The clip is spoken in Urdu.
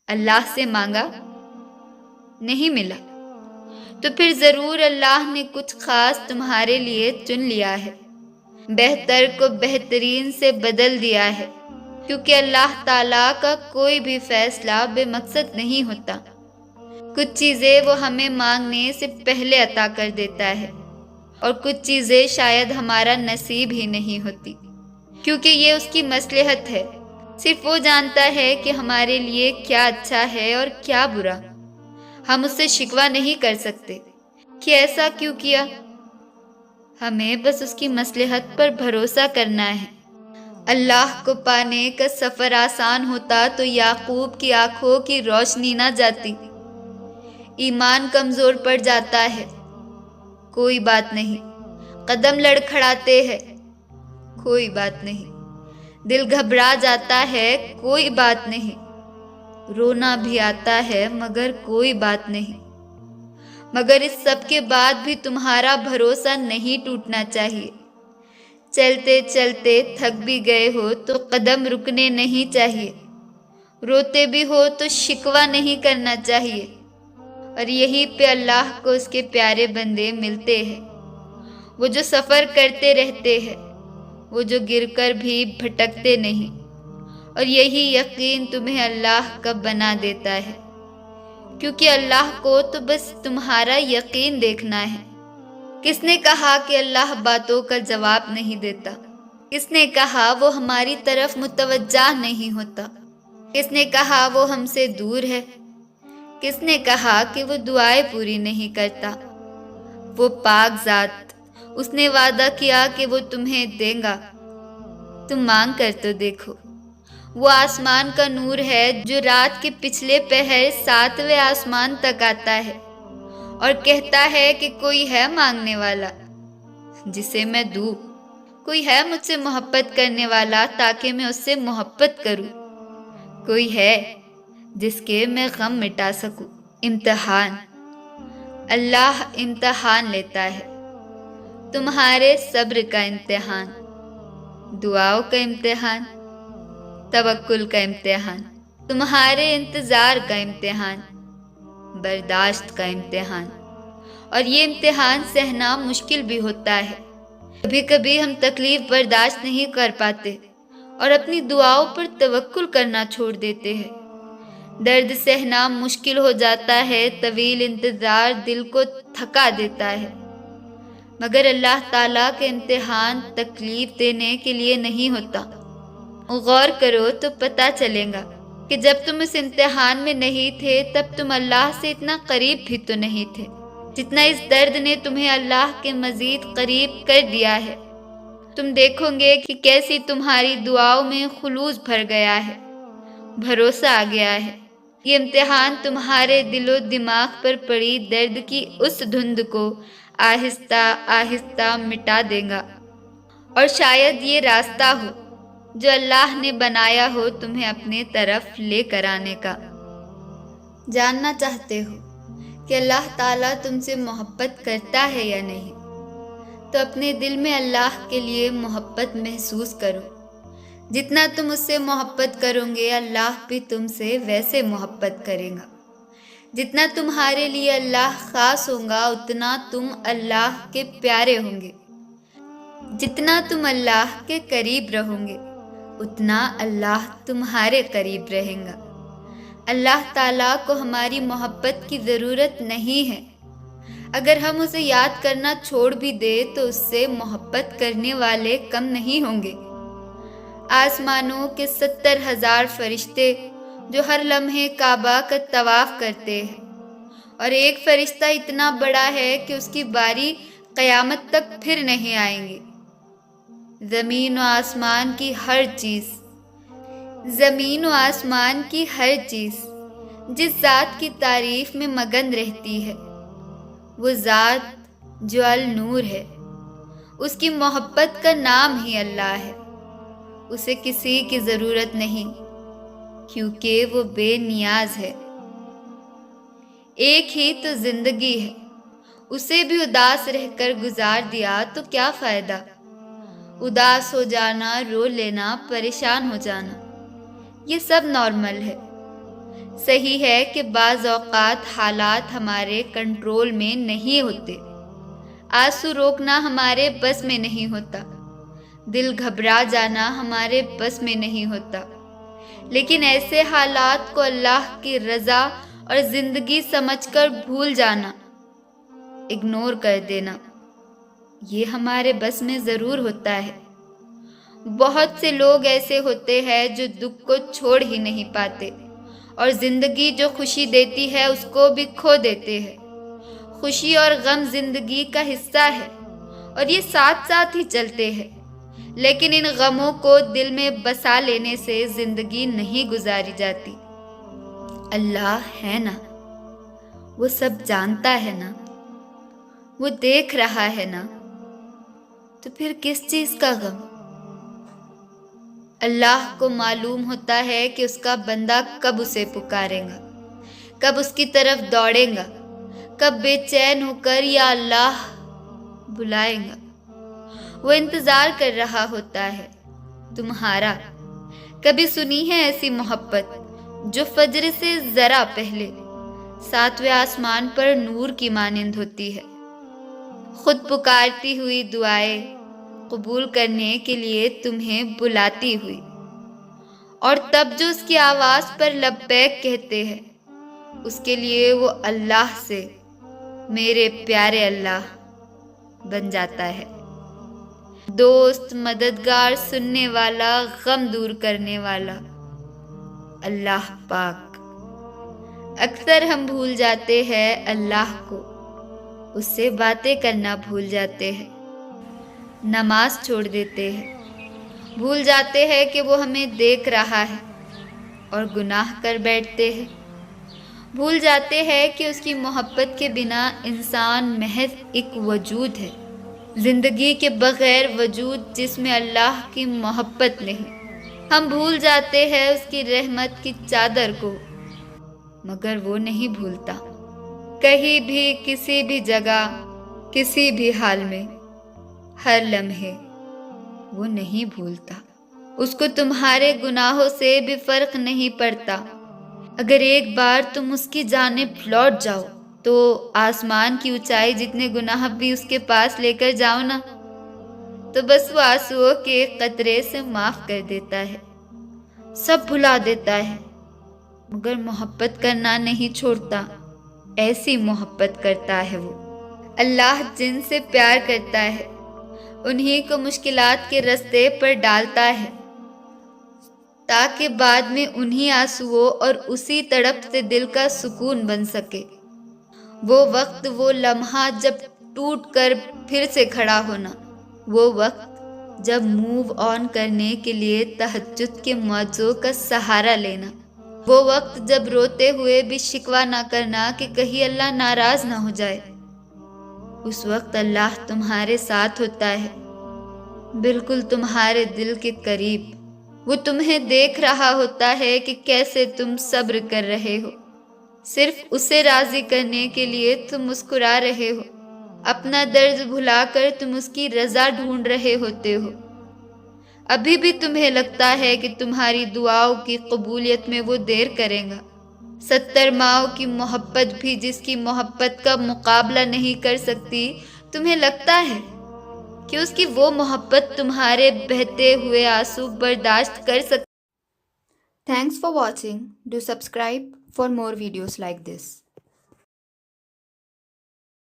اللہ سے مانگا، نہیں ملا، تو پھر ضرور اللہ نے کچھ خاص تمہارے لیے چن لیا ہے، بہتر کو بہترین سے بدل دیا ہے، کیونکہ اللہ تعالیٰ کا کوئی بھی فیصلہ بے مقصد نہیں ہوتا۔ کچھ چیزیں وہ ہمیں مانگنے سے پہلے عطا کر دیتا ہے، اور کچھ چیزیں شاید ہمارا نصیب ہی نہیں ہوتی، کیونکہ یہ اس کی مصلحت ہے۔ صرف وہ جانتا ہے کہ ہمارے لیے کیا اچھا ہے اور کیا برا۔ ہم اس سے شکوہ نہیں کر سکتے کہ ایسا کیوں کیا، ہمیں بس اس کی مصلحت پر بھروسہ کرنا ہے۔ اللہ کو پانے کا سفر آسان ہوتا تو یعقوب کی آنکھوں کی روشنی نہ جاتی۔ ایمان کمزور پڑ جاتا ہے، کوئی بات نہیں، قدم لڑکھڑاتے ہیں، کوئی بات نہیں، دل گھبرا جاتا ہے، کوئی بات نہیں، رونا بھی آتا ہے مگر کوئی بات نہیں، مگر اس سب کے بعد بھی تمہارا بھروسہ نہیں ٹوٹنا چاہیے۔ چلتے چلتے تھک بھی گئے ہو تو قدم رکنے نہیں چاہیے، روتے بھی ہو تو شکوہ نہیں کرنا چاہیے، اور یہی پہ اللہ کو اس کے پیارے بندے ملتے ہیں، وہ جو سفر کرتے رہتے ہیں، وہ جو گر کر بھی بھٹکتے نہیں، اور یہی یقین تمہیں اللہ کا بنا دیتا ہے، کیونکہ اللہ کو تو بس تمہارا یقین دیکھنا ہے۔ کس نے کہا کہ اللہ باتوں کا جواب نہیں دیتا؟ کس نے کہا وہ ہماری طرف متوجہ نہیں ہوتا؟ کس نے کہا وہ ہم سے دور ہے؟ کس نے کہا کہ وہ دعائیں پوری نہیں کرتا؟ وہ پاک ذات، اس نے وعدہ کیا کہ وہ تمہیں دے گا، تم مانگ کر تو دیکھو۔ وہ آسمان کا نور ہے جو رات کے پچھلے پہر 7ویں آسمان تک آتا ہے اور کہتا ہے کہ کوئی ہے مانگنے والا جسے میں دوں، کوئی ہے مجھ سے محبت کرنے والا تاکہ میں اس سے محبت کروں، کوئی ہے جس کے میں غم مٹا سکوں۔ امتحان، اللہ امتحان لیتا ہے، تمہارے صبر کا امتحان، دعاؤں کا امتحان، توکل کا امتحان، تمہارے انتظار کا امتحان، برداشت کا امتحان، اور یہ امتحان سہنا مشکل بھی ہوتا ہے۔ کبھی کبھی ہم تکلیف برداشت نہیں کر پاتے اور اپنی دعاؤں پر توکل کرنا چھوڑ دیتے ہیں۔ درد سہنا مشکل ہو جاتا ہے، طویل انتظار دل کو تھکا دیتا ہے، مگر اللہ تعالیٰ کے امتحان تکلیف دینے کے لیے نہیں ہوتا۔ غور کرو تو پتہ چلے گا کہ جب تم اس امتحان میں نہیں تھے تب تم اللہ سے اتنا قریب بھی تو نہیں تھے جتنا اس درد نے تمہیں اللہ کے مزید قریب کر دیا ہے۔ تم دیکھو گے کہ کیسی تمہاری دعاؤں میں خلوص بھر گیا ہے، بھروسہ آ گیا ہے۔ یہ امتحان تمہارے دل و دماغ پر پڑی درد کی اس دھند کو آہستہ آہستہ مٹا دے گا، اور شاید یہ راستہ ہو جو اللہ نے بنایا ہو تمہیں اپنے طرف لے کر آنے کا۔ جاننا چاہتے ہو کہ اللہ تعالیٰ تم سے محبت کرتا ہے یا نہیں، تو اپنے دل میں اللہ کے لیے محبت محسوس کرو۔ جتنا تم اس سے محبت کرو گے اللہ بھی تم سے ویسے محبت کرے گا۔ جتنا تمہارے لیے اللہ خاص ہوگا اتنا تم اللہ کے پیارے ہوں گے۔ جتنا تم اللہ کے قریب رہو گے اتنا اللہ تمہارے قریب رہیں گا۔ اللہ تعالیٰ کو ہماری محبت کی ضرورت نہیں ہے۔ اگر ہم اسے یاد کرنا چھوڑ بھی دیں تو اس سے محبت کرنے والے کم نہیں ہوں گے۔ آسمانوں کے 70,000 فرشتے جو ہر لمحے کعبہ کا طواف کرتے ہیں، اور ایک فرشتہ اتنا بڑا ہے کہ اس کی باری قیامت تک پھر نہیں آئیں گی۔ زمین و آسمان کی ہر چیز، زمین و آسمان کی ہر چیز جس ذات کی تعریف میں مگن رہتی ہے، وہ ذات جو النور ہے، اس کی محبت کا نام ہی اللہ ہے۔ اسے کسی کی ضرورت نہیں کیونکہ وہ بے نیاز ہے۔ ایک ہی تو زندگی ہے، اسے بھی اداس رہ کر گزار دیا تو کیا فائدہ؟ اداس ہو جانا، رو لینا، پریشان ہو جانا، یہ سب نارمل ہے۔ صحیح ہے کہ بعض اوقات حالات ہمارے کنٹرول میں نہیں ہوتے، آنسو روکنا ہمارے بس میں نہیں ہوتا، دل گھبرا جانا ہمارے بس میں نہیں ہوتا، لیکن ایسے حالات کو اللہ کی رضا اور زندگی سمجھ کر بھول جانا، اگنور کر دینا، یہ ہمارے بس میں ضرور ہوتا ہے۔ بہت سے لوگ ایسے ہوتے ہیں جو دکھ کو چھوڑ ہی نہیں پاتے، اور زندگی جو خوشی دیتی ہے اس کو بھی کھو دیتے ہیں۔ خوشی اور غم زندگی کا حصہ ہے اور یہ ساتھ ساتھ ہی چلتے ہیں، لیکن ان غموں کو دل میں بسا لینے سے زندگی نہیں گزاری جاتی۔ اللہ ہے نا، وہ سب جانتا ہے نا، وہ دیکھ رہا ہے نا، تو پھر کس چیز کا غم؟ اللہ کو معلوم ہوتا ہے کہ اس کا بندہ کب اسے پکارے گا، کب اس کی طرف دوڑے گا، کب بے چین ہو کر یا اللہ بلائے گا۔ وہ انتظار کر رہا ہوتا ہے تمہارا۔ کبھی سنی ہے ایسی محبت جو فجر سے ذرا پہلے ساتویں آسمان پر نور کی مانند ہوتی ہے، خود پکارتی ہوئی دعائیں قبول کرنے کے لیے تمہیں بلاتی ہوئی، اور تب جو اس کی آواز پر لبیک کہتے ہیں، اس کے لیے وہ اللہ سے میرے پیارے اللہ بن جاتا ہے۔ دوست، مددگار، سننے والا، غم دور کرنے والا، اللہ پاک۔ اکثر ہم بھول جاتے ہیں اللہ کو، اس سے باتیں کرنا بھول جاتے ہیں، نماز چھوڑ دیتے ہیں، بھول جاتے ہیں کہ وہ ہمیں دیکھ رہا ہے اور گناہ کر بیٹھتے ہیں، بھول جاتے ہیں کہ اس کی محبت کے بنا انسان محض ایک وجود ہے، زندگی کے بغیر وجود جس میں اللہ کی محبت نہیں۔ ہم بھول جاتے ہیں اس کی رحمت کی چادر کو، مگر وہ نہیں بھولتا۔ کہیں بھی، کسی بھی جگہ، کسی بھی حال میں، ہر لمحے وہ نہیں بھولتا۔ اس کو تمہارے گناہوں سے بھی فرق نہیں پڑتا۔ اگر ایک بار تم اس کی جانب لوٹ جاؤ تو آسمان کی اونچائی جتنے گناہ بھی اس کے پاس لے کر جاؤ نا، تو بس وہ آنسوؤں کے قطرے سے معاف کر دیتا ہے، سب بھلا دیتا ہے، مگر محبت کرنا نہیں چھوڑتا۔ ایسی محبت کرتا ہے وہ۔ اللہ جن سے پیار کرتا ہے انہی کو مشکلات کے رستے پر ڈالتا ہے، تاکہ بعد میں انہی آنسوؤں اور اسی تڑپ سے دل کا سکون بن سکے۔ وہ وقت، وہ لمحہ جب ٹوٹ کر پھر سے کھڑا ہونا، وہ وقت جب موو آن کرنے کے لیے تہجد کے معجزوں کا سہارا لینا، وہ وقت جب روتے ہوئے بھی شکوہ نہ کرنا کہ کہیں اللہ ناراض نہ ہو جائے۔ اس وقت اللہ تمہارے ساتھ ہوتا ہے، بالکل تمہارے دل کے قریب۔ وہ تمہیں دیکھ رہا ہوتا ہے کہ کیسے تم صبر کر رہے ہو، صرف اسے راضی کرنے کے لیے تم مسکرا رہے ہو، اپنا درد بھلا کر تم اس کی رضا ڈھونڈ رہے ہوتے ہو۔ ابھی بھی تمہیں لگتا ہے کہ تمہاری دعاؤں کی قبولیت میں وہ دیر کرے گا۔ 70 ماؤں کی محبت بھی جس کی محبت کا مقابلہ نہیں کر سکتی، تمہیں لگتا ہے کہ اس کی وہ محبت تمہارے بہتے ہوئے آنسو برداشت کر سکتی؟ Thanks for watching. Do subscribe for more videos like this.